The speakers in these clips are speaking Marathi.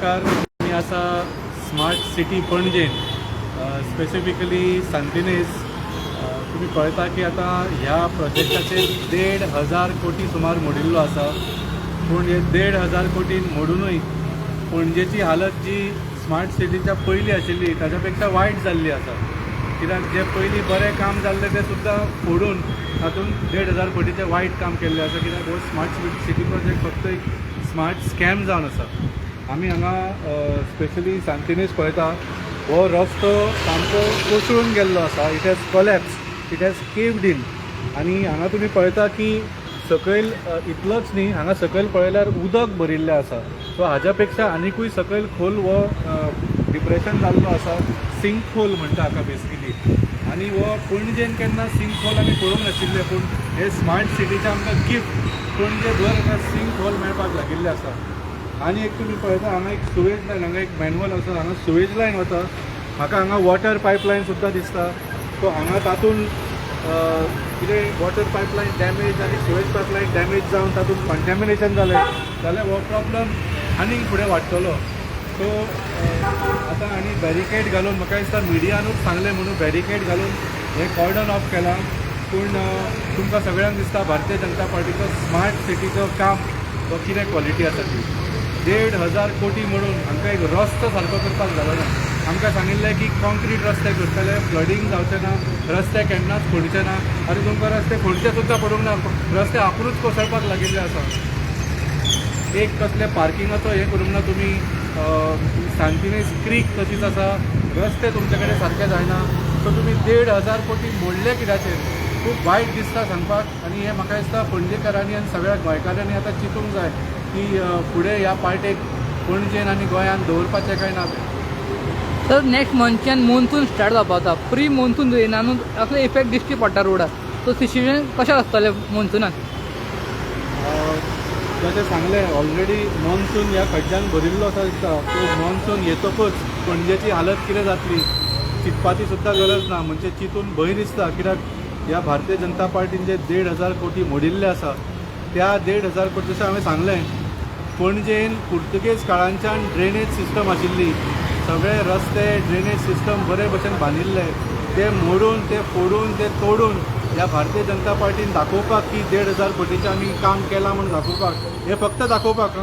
नमस्कार. मी असा स्मार्ट सिटी पणजेन स्पेसिफिकली सांतिनेज तुम्ही पळयता की आता ह्या प्रोजेक्टाचे 1,500 कोटी सुमार मोडिल्लो आसा. पूण हे 1,500 कोटीन मोडूनय पणजेची हालत जी स्मार्ट सिटीच्या पयलीं आशिल्ली ताच्या पेक्षा वायट जाल्ली आसा. कित्याक जे पयलीं बरें काम जाल्लें तें सुद्दां फोडून तातूंत 1,500 कोटीचें वायट काम केल्लें आसा. कित्याक हो स्मार्ट सिटी प्रोजेक्ट फक्त एक स्मार्ट स्कॅम जावन आसा. आमी हांगा स्पेशली सांतिनेज पळयता, हो रस्तो सामको कोसळून गेल्लो आसा. It has collapse, it has caved in. आनी हांगा तुमी पळयता की सकयल इतलोच न्ही, हांगा सकयल पळयल्यार उदक भरिल्लें आसा. सो हाज्या पेक्षा आनिकूय सकयल खोल हो डिप्रेशन जाल्लो आसा. सिंक होल म्हणटा हाका बेसिकली. आनी हो पणजेन केन्ना सिंक होल आमी पळोवंक नाशिल्ले, पूण हे स्मार्ट सिटीचे आमकां गिफ्ट पणजे भर हांगा सिंक होल मेळपाक लागिल्ले आसा. आनी एक तुमी पळयता हांगा एक सुवेज लायन, हांगा एक मॅन्युअल आसा, हांगा सुवेज लायन वता. म्हाका हांगा वॉटर पायपलायन सुद्दां दिसता. सो हांगा तातूंत कितें वॉटर पायपलायन डॅमेज आनी सुवेज पायपलायन डॅमेज जावन तातूंत कंटॅमिनेशन जालें जाल्यार हो प्रॉब्लम आनीक फुडें वाडटलो. सो आतां आनी बॅरिकेड घालून म्हाका दिसता मिडियानूच सांगलें म्हणून बॅरिकेड घालून हें कॉर्डन ऑफ केलां. पूण तुमकां सगळ्यांक दिसता भारतीय जनता पार्टीचो स्मार्ट सिटीचो काम हो कितें क्वॉलिटी आसा ती. 1,500 कोटी म्हणून आमकां एक रस्तो सारको करपाक जालो ना. आमकां सांगिल्लें की कॉन्क्रीट रस्ते करतले, फ्लडींग जावचें ना, रस्ते केन्नाच फोडचे ना. आनी तुमकां रस्ते फोडचे सुद्दां पडूंक ना, रस्ते आपुणूच कोसळपाक लागिल्ले आसा. एक कसले पार्किंगाचो हें करूंक ना तुमी. सांतिनेज क्रीक तशीच आसा, रस्ते तुमचे कडेन सारके जायना. सो तुमी 1,500 कोटी मोडले कित्याचेर खूब वायट दिसता सांगपाक. आनी हें म्हाका दिसता पणजेकारांनी आनी सगळ्या गोंयकारांनी आतां चिंतूंक जाय की फुडें ह्या पार्टेक पणजेन आनी गोंयान दवरपाचें काय ना. तर नेक्स्ट मंथच्यान मोन्सून स्टार्ट जावपाक आसा. प्री मोन्सून येयनानूच असलो इफेक्ट दिश्टी पडटा रोडार. सो सिच्युएशन कशें आसतलें मोन्सूनान? जशें सांगलें ऑलरेडी मॉन्सून ह्या खड्ड्यान भरिल्लो आसा दिसता. सो मॉन्सून येतकूच पणजेची हालत कितें जातली चिंतपाची सुद्दां गरज ना. म्हणजे चिंतून भंय दिसता. कित्याक ह्या भारतीय जनता पार्टीन जे 1,500 कोटी मोडिल्ले आसा त्या 1,500 कोटी जशें हांवें सांगलें, पणजेन पुर्तुगेज काळांच्यान ड्रेनेज सिस्टम आशिल्ली. सगळे रस्ते ड्रेनेज सिस्टम बरे भशेन बांदिल्ले, ते मोडून ते फोडून ते तोडून ह्या भारतीय जनता पार्टीन दाखोवपाक की 1,500 कोटीचें आमी काम केलां म्हणून दाखोवपाक, हें फक्त दाखोवपाक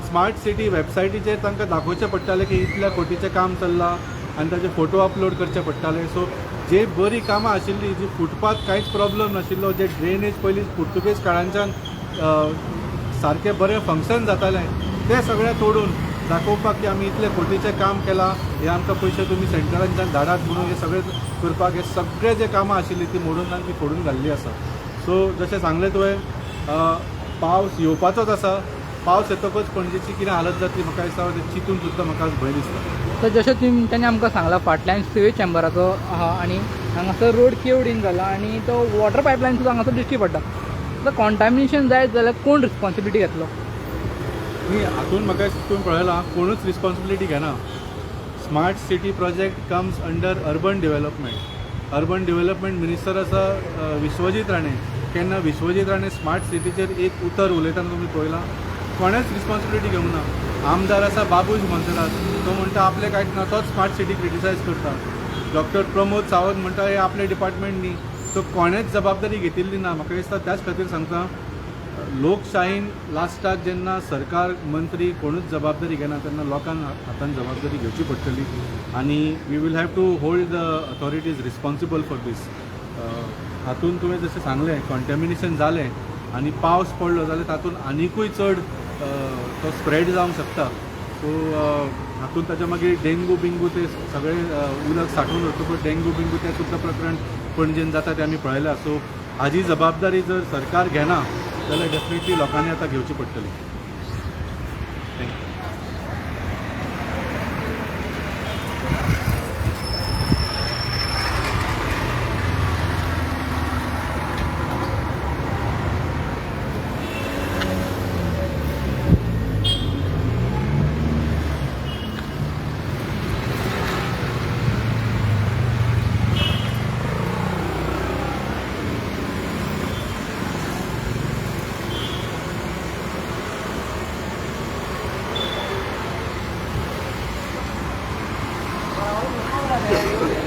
स्मार्ट सिटी वेबसायटीचेर तांकां दाखोवचें पडटालें की इतल्या कोटीचें काम चल्लां आनी ताचे फोटो अपलोड करचे पडटाले. सो जे बरी कामां आशिल्ली, जी फुटपाथ कांयच प्रॉब्लम नाशिल्लो, जे ड्रेनेज पयलीं पुर्तुगेज काळांच्यान सारकें बरें फंक्शन जातालें, तें सगळें तोडून दाखोवपाक की आमी इतले कोटीचें काम केलां, हे आमकां पयशे तुमी सेंटरांच्यान धाडात म्हणून हे सगळें करपाक हे सगळे जे कामां आशिल्लीं ती मोडून आनी ती फोडून घाल्ली आसा. सो जशें सांगलें तुवें पावस येवपाचोच आसा. पावस येतकच पणजेची कितें हालत जातली म्हाका दिसता चिंतून सुद्दां म्हाका भंय दिसता. तर जशें तेंच्यांनी आमकां सांगलां फाटल्यान सिवेज चॅम्बराचो आहा आनी हांगासर रोड केव्ड इन जाला आनी तो वॉटर पायपलायन सुद्दां हांगासर दिश्टी पडटा. आतां कॉन्टॅमिनेशन जायत जाल्यार कोण रिस्पॉन्सिबिलिटी घेतलो? न्ही, हातून म्हाका तुवें पळयलां कोणूच रिस्पॉन्सिबिलिटी घेना. Smart city project comes under urban development. Urban development minister आसा विश्वजीत राणे. केन्ना विश्वजीत राणे स्मार्ट सिटीचेर एक उतर उलयतना तुमी पळयलां? कोणेच रिस्पॉन्सिबिलिटी घेवंक ना. आमदार आसा बाबूश मनसराज, तो म्हणटा आपले कांयच ना, तोच स्मार्ट सिटी क्रिटिसायज करता. डॉक्टर प्रमोद सावंत म्हणटा हे आपले डिपार्टमेंट न्ही. सो कोणेच जबाबदारी घेतिल्ली ना. म्हाका दिसता त्याच खातीर सांगता, लोकशायेन लास्टाक जेन्ना सरकार मंत्री कोणूच जबाबदारी घेना तेन्ना लोकांक हातान जबाबदारी घेवची पडटली. आनी we will have to hold the authorities responsible for this. हातून तुवें जशें सांगलें कॉन्टॅमिनेशन जालें आनी पावस पडलो जाल्यार तातूंत आनिकूय चड तो स्प्रेड जावंक शकता. सो हातूंत ताच्या मागीर डेंगू बिंगू ते सगळे उदक साठून दवरतकूच डेंगू बिंगू तें सुद्दां प्रकरण पणजेन जाता तें आमी पळयलां. सो हाजी जबाबदारी जर सरकार घेना जाल्यार डेफिनेटली लोकांनी आतां घेवची पडटली. थँक्यू. आहे